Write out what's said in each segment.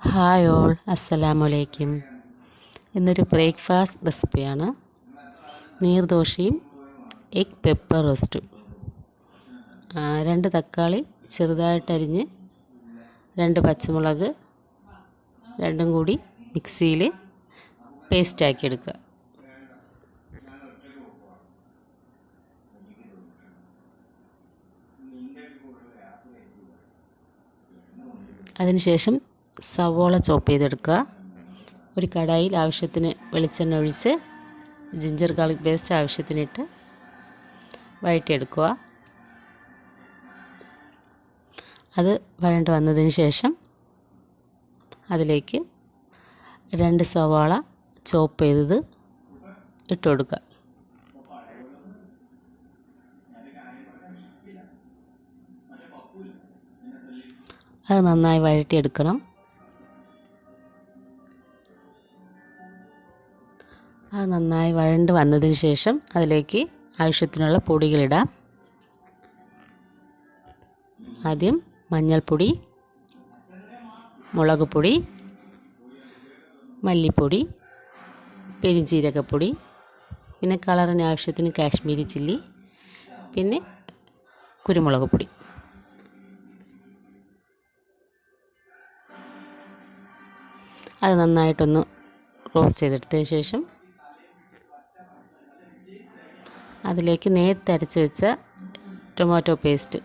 Hi all, അസ്സലാമലൈക്കും. ഇന്നൊരു breakfast റെസിപ്പിയാണ് നീർദോശയും എഗ് പെപ്പർ റോസ്റ്റും. 2 തക്കാളി ചെറുതായിട്ടരിഞ്ഞ് 2 പച്ചമുളക് രണ്ടും കൂടി മിക്സിയിൽ പേസ്റ്റാക്കി എടുക്കുക. അതിനുശേഷം സവോള ചോപ്പ് ചെയ്തെടുക്കുക. ഒരു കടായിൽ ആവശ്യത്തിന് വെളിച്ചെണ്ണ ഒഴിച്ച് ജിഞ്ചർ ഗാർലിക് പേസ്റ്റ് ആവശ്യത്തിനിട്ട് വഴറ്റിയെടുക്കുക. അത് വഴണ്ട് വന്നതിന് ശേഷം അതിലേക്ക് 2 സവാള ചോപ്പ് ചെയ്തത് ഇട്ട് കൊടുക്കുക. അത് നന്നായി വഴറ്റിയെടുക്കണം. അത് നന്നായി വഴണ്ട് വന്നതിന് ശേഷം അതിലേക്ക് ആവശ്യത്തിനുള്ള പൊടികളിടാം. ആദ്യം മഞ്ഞൾപ്പൊടി, മുളക് പൊടി, മല്ലിപ്പൊടി, പെരുംജീരകപ്പൊടി, പിന്നെ കളറിന് ആവശ്യത്തിന് കാശ്മീരി ചില്ലി, പിന്നെ കുരുമുളക് പൊടി. അത് നന്നായിട്ടൊന്ന് റോസ്റ്റ് ചെയ്തെടുത്തതിന് ശേഷം അതിലേക്ക് നേരത്തെ അരച്ച് വെച്ച ടൊമാറ്റോ പേസ്റ്റ്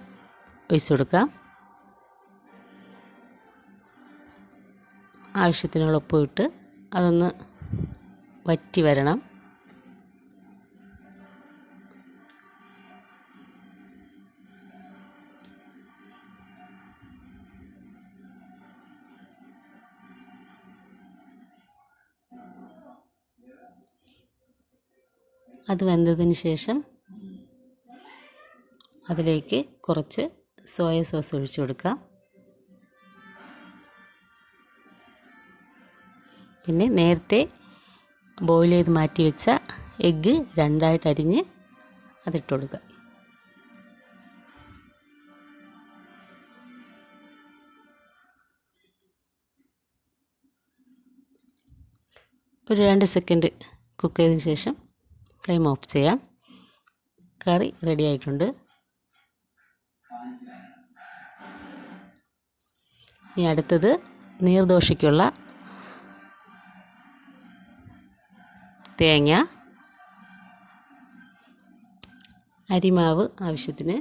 ഒഴിച്ച് കൊടുക്കാം. ആവശ്യത്തിനുള്ള ഉപ്പ് ഇട്ട് അതൊന്ന് വറ്റി വരണം. അത് വെന്തതിന് ശേഷം അതിലേക്ക് കുറച്ച് സോയ സോസ് ഒഴിച്ചു കൊടുക്കാം. പിന്നെ നേരത്തെ ബോയിൽ ചെയ്ത് മാറ്റി വെച്ച എഗ്ഗ് 2ആയിട്ട് അരിഞ്ഞ് അതിട്ട് കൊടുക്കുക. ഒരു 2 സെക്കൻഡ് കുക്ക് ചെയ്തതിന് ശേഷം ഫ്ലെയിം ഓഫ് ചെയ്യാം. കറി റെഡി ആയിട്ടുണ്ട്. ഇനി അടുത്തത് നീർദോശയ്ക്കുള്ള തേങ്ങ, അരിമാവ് ആവശ്യത്തിന്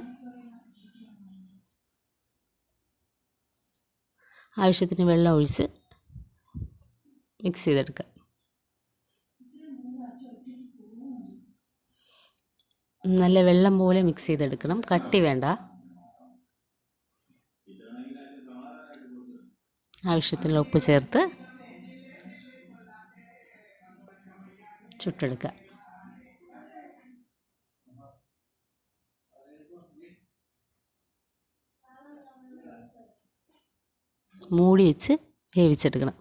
വെള്ളം ഒഴിച്ച് മിക്സ് ചെയ്തെടുക്കുക. നല്ല വെള്ളം പോലെ മിക്സ് ചെയ്തെടുക്കണം, കട്ടി വേണ്ട. ആവശ്യത്തിനുള്ള ഉപ്പ് ചേർത്ത് ചുട്ടെടുക്കുക. മൂടി വെച്ച് വേവിച്ചെടുക്കണം.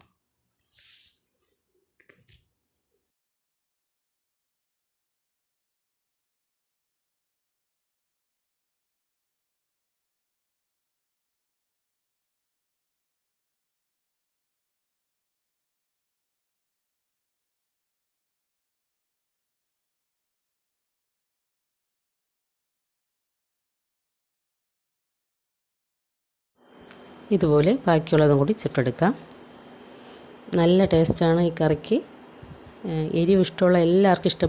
ഇതുപോലെ ബാക്കിയുള്ളതും കൂടി ചുട്ടെടുക്കാം. നല്ല ടേസ്റ്റാണ് ഈ കറിക്ക്. എരിവ് ഇഷ്ടമുള്ള എല്ലാവർക്കും ഇഷ്ടപ്പെടും.